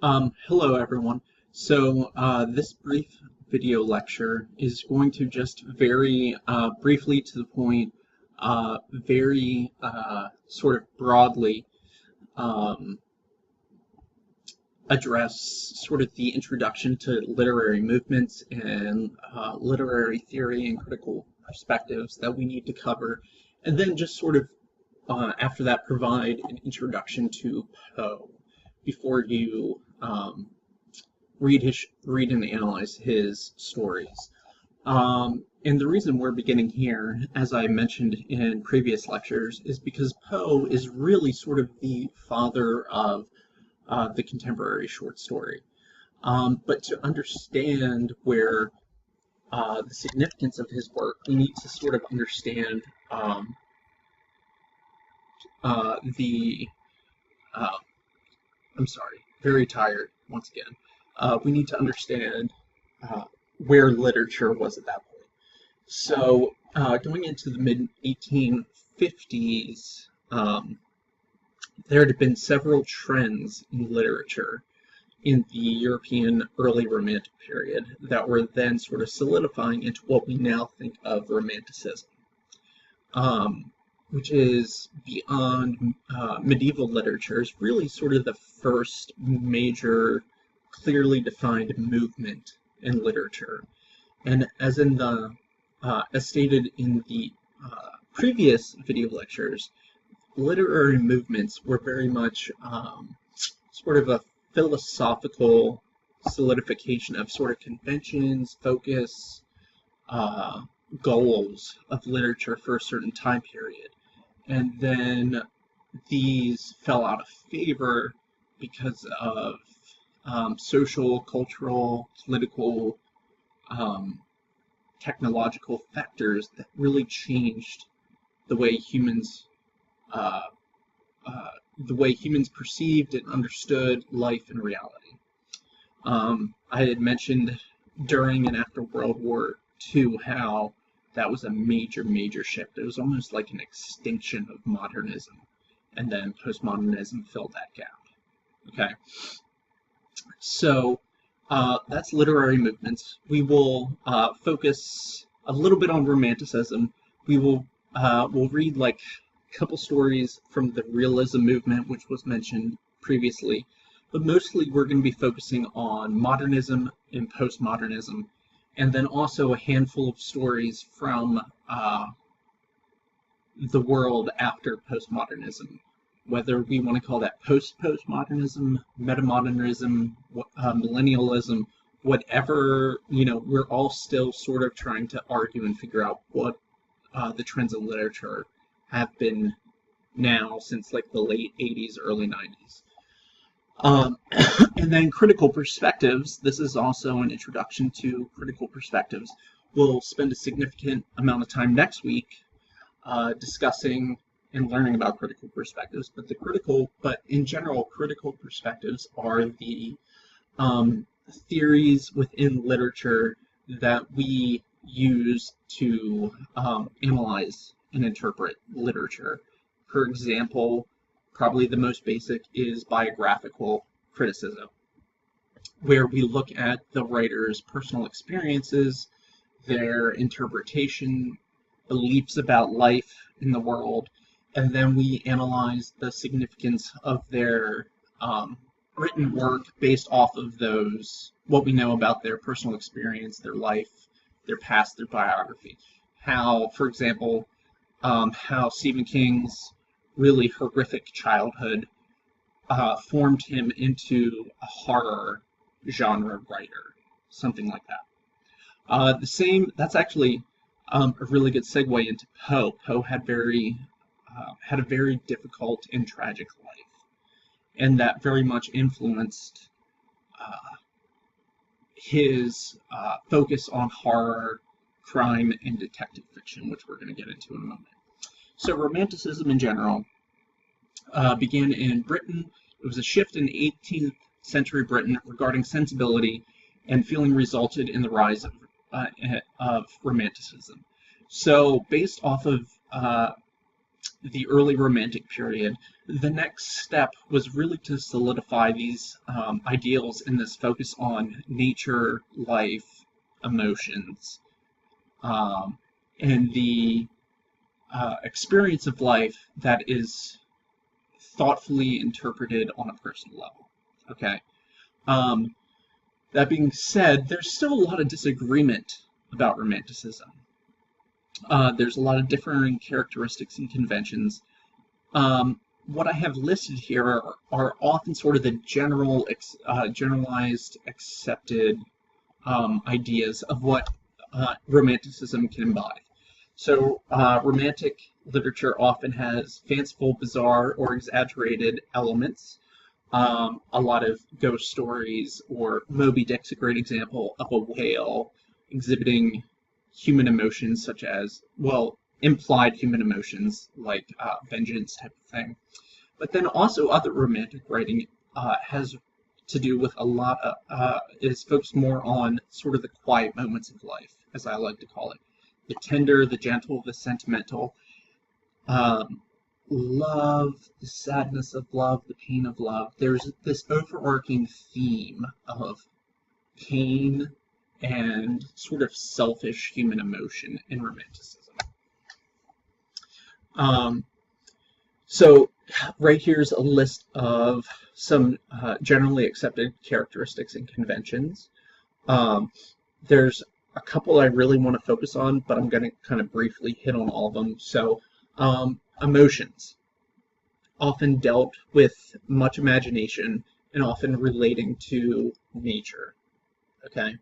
Hello everyone. This brief video lecture is going to just very briefly to the point, very sort of broadly um, address sort of the introduction to literary movements and literary theory and critical perspectives that we need to cover, and then just sort of after that provide an introduction to Poe before you read and analyze his stories. And the reason we're beginning here, as I mentioned in previous lectures, is because Poe is really sort of the father of the contemporary short story. But to understand where the significance of his work, we need to sort of understand the uh, I'm sorry, very tired once again. We need to understand where literature was at that point. Going into the mid 1850s, there had been several trends in literature in the European early Romantic period that were then sort of solidifying into what we now think of Romanticism. Which is beyond medieval literature, is really sort of the first major, clearly defined movement in literature. And as in the as stated in the previous video lectures, literary movements were very much sort of a philosophical solidification of sort of conventions, focus, goals of literature for a certain time period. And then these fell out of favor because of social, cultural, political, technological factors that really changed the way humans perceived and understood life and reality. I had mentioned during and after World War II how that was a major, major shift. It was almost like an extinction of modernism, and then postmodernism filled that gap. Okay, so that's literary movements. We will focus a little bit on Romanticism. We'll read like a couple stories from the realism movement, which was mentioned previously, but mostly we're going to be focusing on modernism and postmodernism, and then also a handful of stories from the world after postmodernism, whether we want to call that post-postmodernism, metamodernism, millennialism, whatever, we're all still sort of trying to argue and figure out what the trends in literature have been now since like the late 80s, early 90s. And then critical perspectives. This is also an introduction to critical perspectives. We'll spend a significant amount of time next week discussing and learning about critical perspectives. But in general, critical perspectives are the theories within literature that we use to analyze and interpret literature. For example, probably the most basic is biographical criticism, where we look at the writer's personal experiences, their interpretation, beliefs about life in the world, and then we analyze the significance of their written work based off of those, what we know about their personal experience, their life, their past, their biography. How, for example, how Stephen King's really horrific childhood formed him into a horror genre writer, something like that. That's actually a really good segue into Poe. Poe had a very difficult and tragic life, and that very much influenced his focus on horror, crime, and detective fiction, which we're going to get into in a moment. So Romanticism in general began in Britain. It was a shift in 18th century Britain regarding sensibility and feeling resulted in the rise of Romanticism. So based off of the early Romantic period, the next step was really to solidify these ideals and this focus on nature, life, emotions, and the experience of life that is thoughtfully interpreted on a personal level. Okay. That being said, there's still a lot of disagreement about Romanticism. There's a lot of differing characteristics and conventions. What I have listed here are often sort of the generalized, accepted ideas of what Romanticism can embody. So, Romantic literature often has fanciful, bizarre, or exaggerated elements. A lot of ghost stories, or Moby Dick's a great example of a whale exhibiting human emotions such as, well, implied human emotions like vengeance type of thing. But then also other Romantic writing has to do with a lot of, is focused more on sort of the quiet moments of life, as I like to call it. The tender, the gentle, the sentimental. Love, the sadness of love, the pain of love. There's this overarching theme of pain and sort of selfish human emotion in Romanticism. So right here's a list of some generally accepted characteristics and conventions. There's a couple I really want to focus on, but I'm going to kind of briefly hit on all of them. So emotions, often dealt with much imagination and often relating to nature. Okay.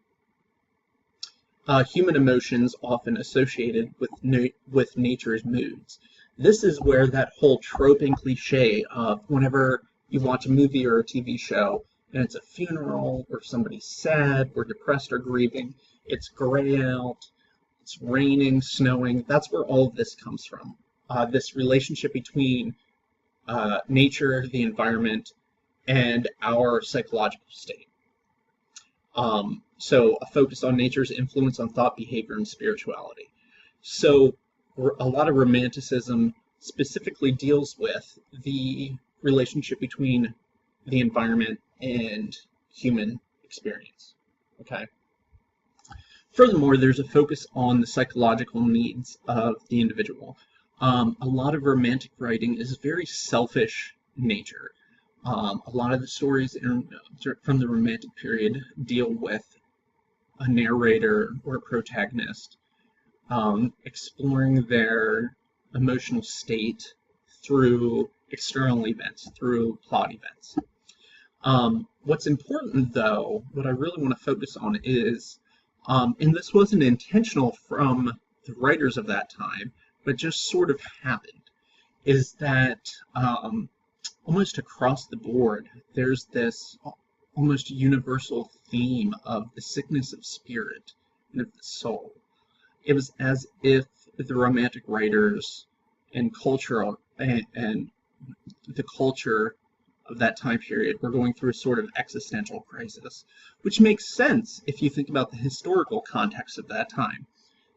Human emotions often associated with nature's moods. This is where that whole trope and cliche of whenever you watch a movie or a TV show and it's a funeral or somebody's sad or depressed or grieving, it's gray out, it's raining, snowing, that's where all of this comes from. This relationship between nature, the environment, and our psychological state. So a focus on nature's influence on thought, behavior, and spirituality. So a lot of Romanticism specifically deals with the relationship between the environment and human experience. Okay. Furthermore, there's a focus on the psychological needs of the individual. A lot of Romantic writing is very selfish in nature. A lot of the stories from the Romantic period deal with a narrator or a protagonist exploring their emotional state through external events, through plot events. What's important, though, what I really want to focus on is, and this wasn't intentional from the writers of that time, but just sort of happened, is that almost across the board, there's this almost universal theme of the sickness of spirit and of the soul. It was as if the Romantic writers and culture and the culture of that time period were going through a sort of existential crisis, which makes sense if you think about the historical context of that time.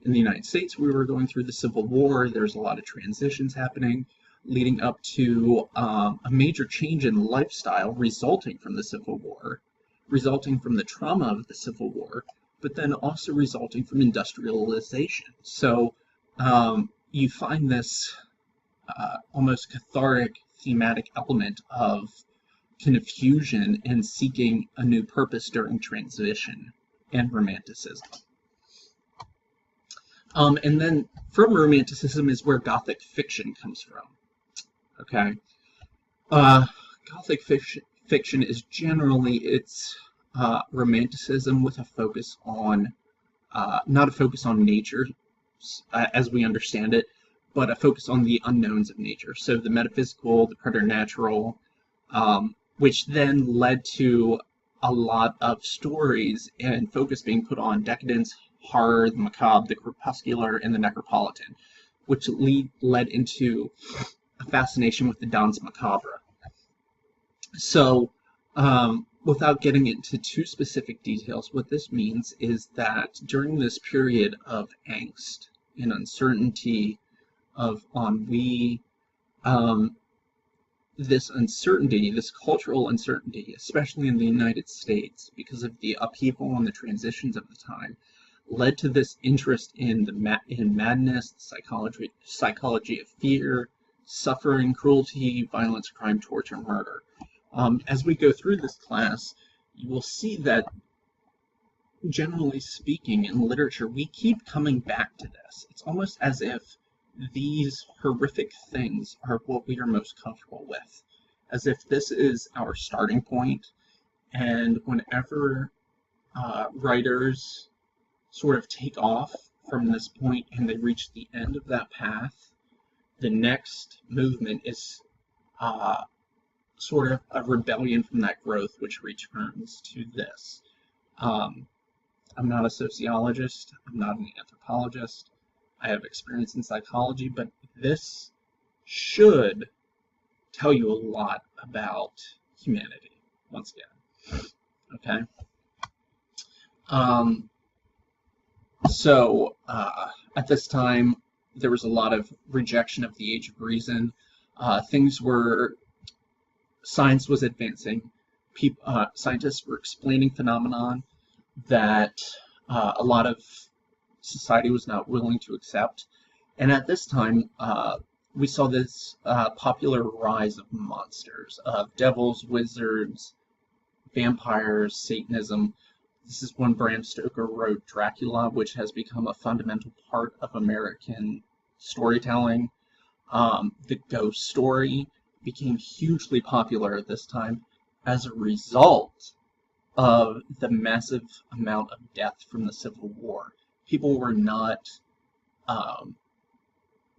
In the United States, we were going through the Civil War. There's a lot of transitions happening, leading up to a major change in lifestyle resulting from the Civil War, resulting from the trauma of the Civil War, but then also resulting from industrialization. So you find this almost cathartic thematic element of confusion and seeking a new purpose during transition and Romanticism. And then from Romanticism is where Gothic fiction comes from. Okay, Gothic fiction is generally it's Romanticism with a focus on not a focus on nature as we understand it, but a focus on the unknowns of nature. So the metaphysical, the preternatural, which then led to a lot of stories and focus being put on decadence, horror, the macabre, the crepuscular, and the necropolitan, which led into a fascination with the danse macabre. So, without getting into too specific details, what this means is that during this period of angst and uncertainty, of ennui, This uncertainty, this cultural uncertainty, especially in the United States, because of the upheaval and the transitions of the time, led to this interest in in madness, psychology of fear, suffering, cruelty, violence, crime, torture, murder. As we go through this class, you will see that, generally speaking, in literature, we keep coming back to this. It's almost as if these horrific things are what we are most comfortable with, as if this is our starting point, and whenever writers sort of take off from this point and they reach the end of that path, the next movement is sort of a rebellion from that growth, which returns to this. I'm not a sociologist, I'm not an anthropologist, I have experience in psychology, but this should tell you a lot about humanity, once again. Okay? So, at this time, there was a lot of rejection of the Age of Reason. Science was advancing. Scientists were explaining phenomenon that a lot of society was not willing to accept. And at this time, we saw this popular rise of monsters, of devils, wizards, vampires, Satanism. This is when Bram Stoker wrote Dracula, which has become a fundamental part of American storytelling. The ghost story became hugely popular at this time as a result of the massive amount of death from the Civil War. People were not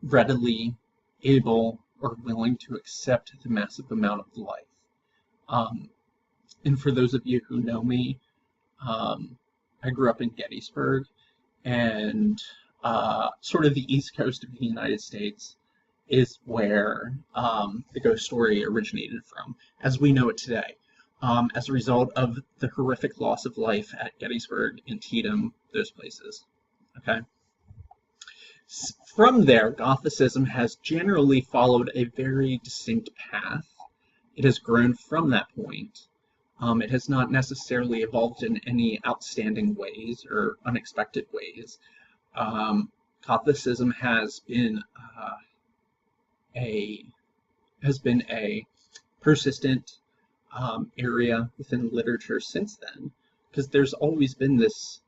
readily able or willing to accept the massive amount of life. And for those of you who know me, I grew up in Gettysburg, and sort of the East Coast of the United States is where the ghost story originated from, as we know it today, as a result of the horrific loss of life at Gettysburg, Antietam, those places. Okay. From there, Gothicism has generally followed a very distinct path. It has grown from that point. It has not necessarily evolved in any outstanding ways or unexpected ways. Gothicism has been a persistent area within literature since then, because there's always been this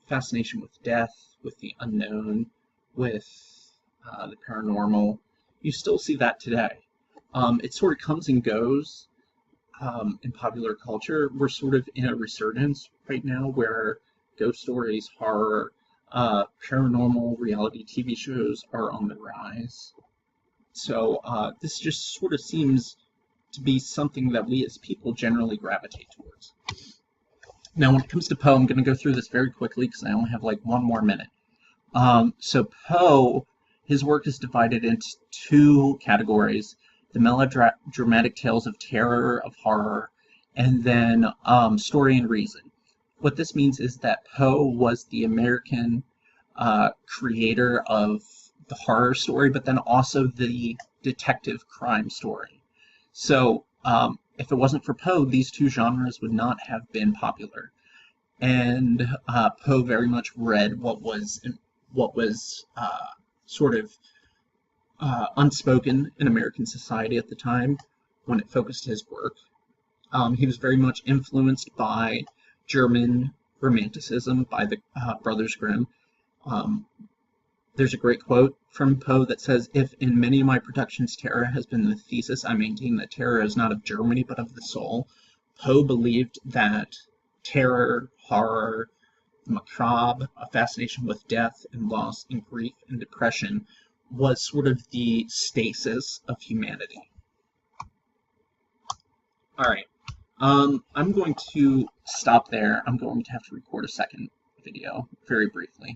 fascination with death, with the unknown, with the paranormal. You still see that today. It sort of comes and goes in popular culture. We're sort of in a resurgence right now where ghost stories, horror, paranormal reality TV shows are on the rise. So this just sort of seems to be something that we as people generally gravitate towards. Now, when it comes to Poe, I'm going to go through this very quickly because I only have like one more minute. So Poe, his work is divided into two categories: the melodramatic tales of terror, of horror, and then story and reason. What this means is that Poe was the American creator of the horror story, but then also the detective crime story. So if it wasn't for Poe, these two genres would not have been popular. And Poe very much read what was sort of unspoken in American society at the time when it focused his work. He was very much influenced by German Romanticism, by the Brothers Grimm. There's a great quote from Poe that says, "If in many of my productions terror has been the thesis, I maintain that terror is not of Germany but of the soul." Poe believed that terror, horror, macabre, a fascination with death and loss and grief and depression was sort of the stasis of humanity. All right. I'm going to stop there. I'm going to have to record a second video very briefly.